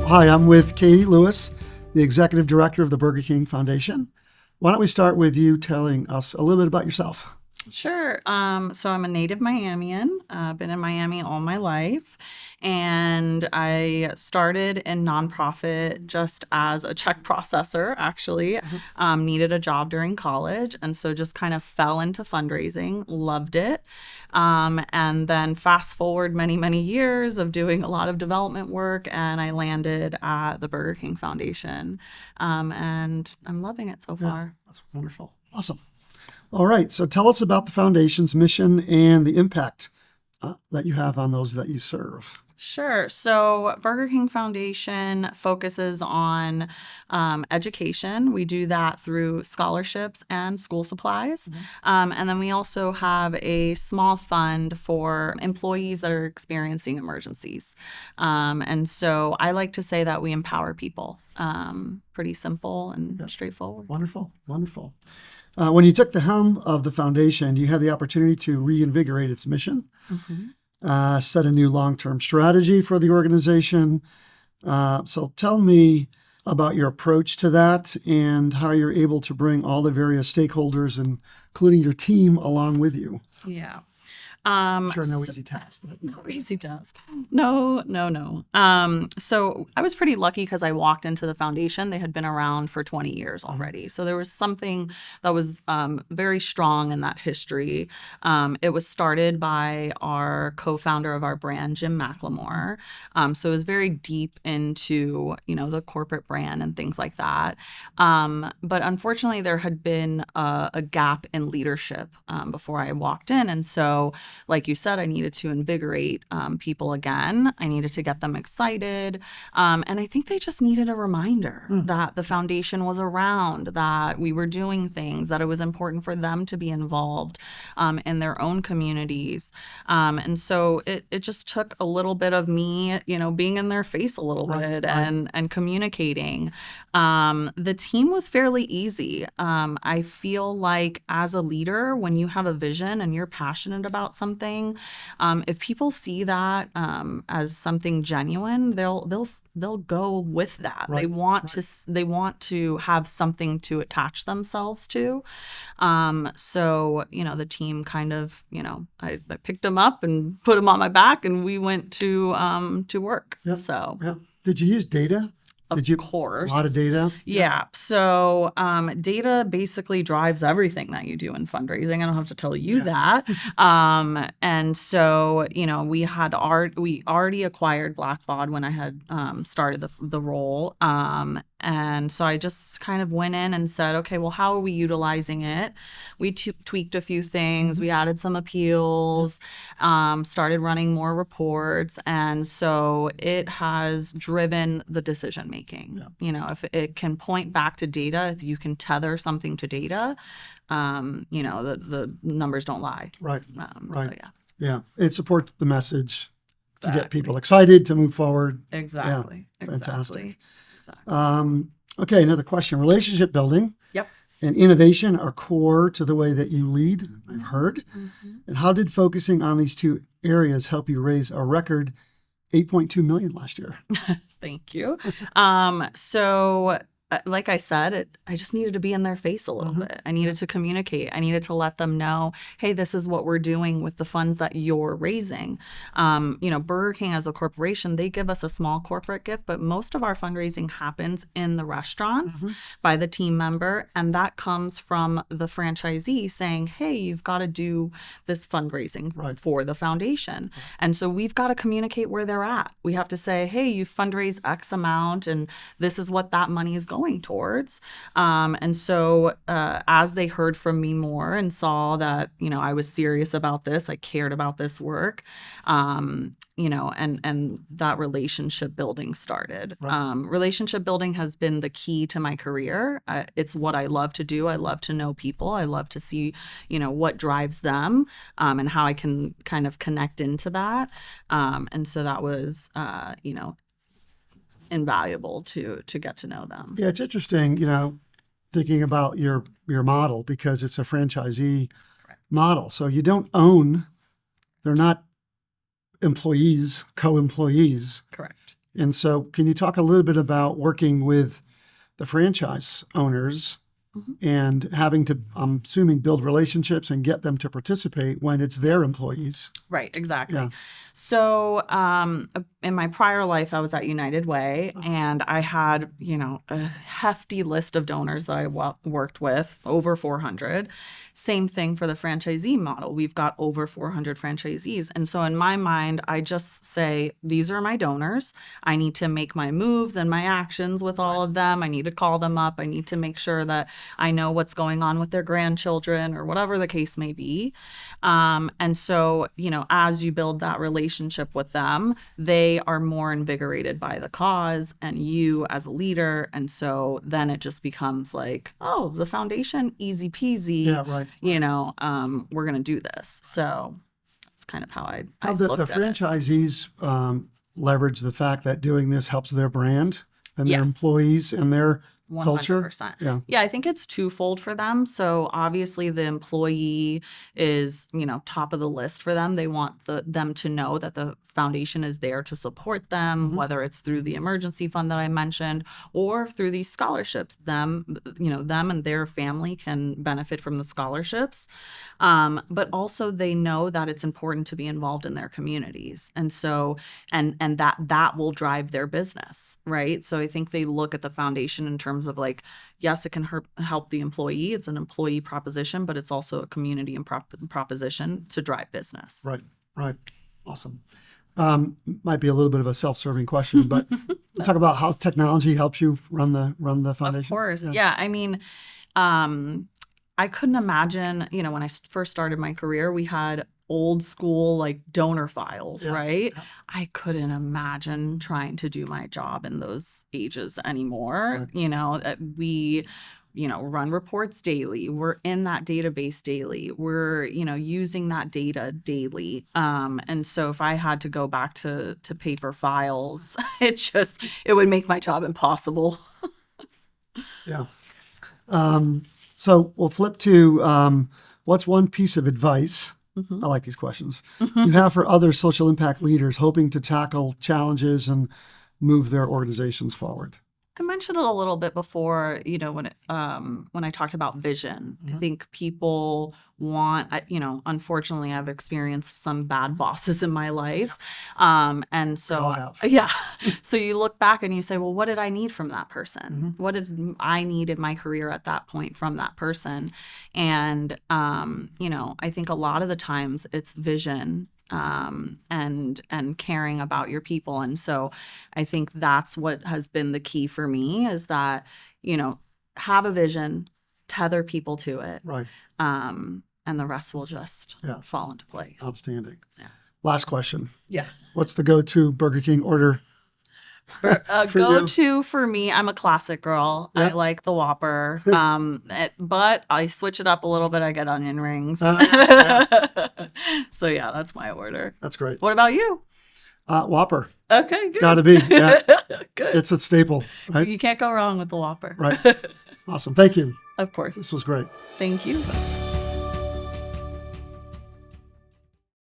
Hi, I'm with Katie Lewis, the Executive Director of the Burger King Foundation. Why don't we start with you telling us a little bit about yourself? Sure. So I'm a native Miamian. Been in Miami all my life. And I started in nonprofit just as a check processor, actually. Needed a job during college. And so just kind of fell into fundraising, loved it. And then fast forward many, many years of doing a lot of development work, and I landed at the Burger King Foundation. And I'm loving it so far. That's wonderful. Awesome. All right. So tell us about the foundation's mission and the impact that you have on those that you serve. Sure. So Burger King Foundation focuses on education. We do that through scholarships and school supplies. And then we also have a small fund for employees that are experiencing emergencies. And so I like to say that we empower people. Pretty simple and straightforward. Wonderful. Wonderful. When you took the helm of the foundation, you had the opportunity to reinvigorate its mission, set a new long-term strategy for the organization. So tell me about your approach to that and how you're able to bring all the various stakeholders, including your team, along with you. Yeah. Sure, no easy task. No easy task. No. So I was pretty lucky because I walked into the foundation. They had been around for 20 years already. So there was something that was very strong in that history. It was started by our co-founder of our brand, Jim McLemore. So it was very deep into, the corporate brand and things like that. But unfortunately, there had been a gap in leadership before I walked in. And so, like you said, I needed to invigorate people again. I needed to get them excited. And I think they just needed a reminder that the foundation was around, that we were doing things, that it was important for them to be involved in their own communities. And so it just took a little bit of me, being in their face a little bit and communicating. The team was fairly easy. I feel like as a leader, when you have a vision and you're passionate about something, if people see that as something genuine, they'll go with that. They want to have something to attach themselves to. So the team kind of I picked them up and put them on my back, and we went to work. Yep. So Did you use data? Of course. A lot of data? Yeah. So data basically drives everything that you do in fundraising. I don't have to tell you that. And so, we already acquired Blackbaud when I had started the role. And so I just kind of went in and said, okay, well, how are we utilizing it? We tweaked a few things. We added some appeals, started running more reports. And so it has driven the decision making. If it can point back to data, if you can tether something to data, the numbers don't lie. Right. So yeah. It supports the message to get people excited to move forward. Exactly. Yeah. Fantastic. Exactly. Okay, another question. Relationship building Yep. and innovation are core to the way that you lead, I've heard. And how did focusing on these two areas help you raise a record $8.2 million last year? Thank you. So like I said, I just needed to be in their face a little bit. I needed to communicate. I needed to let them know, hey, this is what we're doing with the funds that you're raising. Burger King as a corporation, they give us a small corporate gift, but most of our fundraising happens in the restaurants by the team member. And that comes from the franchisee saying, hey, you've got to do this fundraising for the foundation. And so we've got to communicate where they're at. We have to say, hey, you fundraised X amount, and this is what that money is going towards. And so as they heard from me more and saw that, I was serious about this, I cared about this work, and that relationship building started. Relationship building has been the key to my career. It's what I love to do. I love to know people. I love to see, what drives them, and how I can kind of connect into that. And so that was, invaluable to get to know them. Yeah, it's interesting, thinking about your model, because it's a franchisee model. So you don't own, they're not employees, co-employees. Correct. And so can you talk a little bit about working with the franchise owners and having to, I'm assuming, build relationships and get them to participate when it's their employees? Right, exactly. Yeah. So in my prior life, I was at United Way, and I had, a hefty list of donors that I worked with, over 400. Same thing for the franchisee model. We've got over 400 franchisees. And so in my mind, I just say, these are my donors. I need to make my moves and my actions with all of them. I need to call them up. I need to make sure that I know what's going on with their grandchildren or whatever the case may be. And so, as you build that relationship with them, they are more invigorated by the cause and you as a leader. And so then it just becomes like, oh, the foundation, easy peasy. Yeah, right. We're going to do this. So that's kind of how I How looked the at it. franchisees leverage the fact that doing this helps their brand and their Yes. employees and their culture? 100%. Yeah. Yeah, I think it's twofold for them. So obviously the employee is, top of the list for them. They want them to know that the foundation is there to support them, whether it's through the emergency fund that I mentioned or through these scholarships. Them and their family can benefit from the scholarships. But also they know that it's important to be involved in their communities. And so, and that will drive their business, right? So I think they look at the foundation in terms of like, yes, it can help the employee. It's an employee proposition, but it's also a community and proposition to drive business. Right. Awesome. Might be a little bit of a self-serving question, but talk about how technology helps you run the foundation. Of course. Yeah. I mean, I couldn't imagine, when I first started my career, we had old school like donor files, right? Yeah. I couldn't imagine trying to do my job in those ages anymore. Right. We run reports daily. We're in that database daily. We're, using that data daily. And so if I had to go back to paper files, it would make my job impossible. Yeah. So we'll flip to what's one piece of advice, I like these questions, you have for other social impact leaders hoping to tackle challenges and move their organizations forward? I mentioned it a little bit before, when I talked about vision. I think people want, unfortunately, I've experienced some bad bosses in my life. And so, yeah. So you look back and you say, well, what did I need from that person? What did I need in my career at that point from that person? And, I think a lot of the times it's vision and caring about your people. And so I think that's what has been the key for me is that, have a vision, tether people to it. Right. And the rest will just fall into place. Outstanding. Yeah. Last question. Yeah. What's the go-to Burger King order? Go-to for me, I'm a classic girl. I like the Whopper, but I switch it up a little bit. I get onion rings. So yeah, that's my order. That's great. What about you? Whopper. Okay, good. Gotta be. Yeah. Good. It's a staple, right? You can't go wrong with the Whopper. Right. Awesome. Thank you. Of course. This was great. Thank you.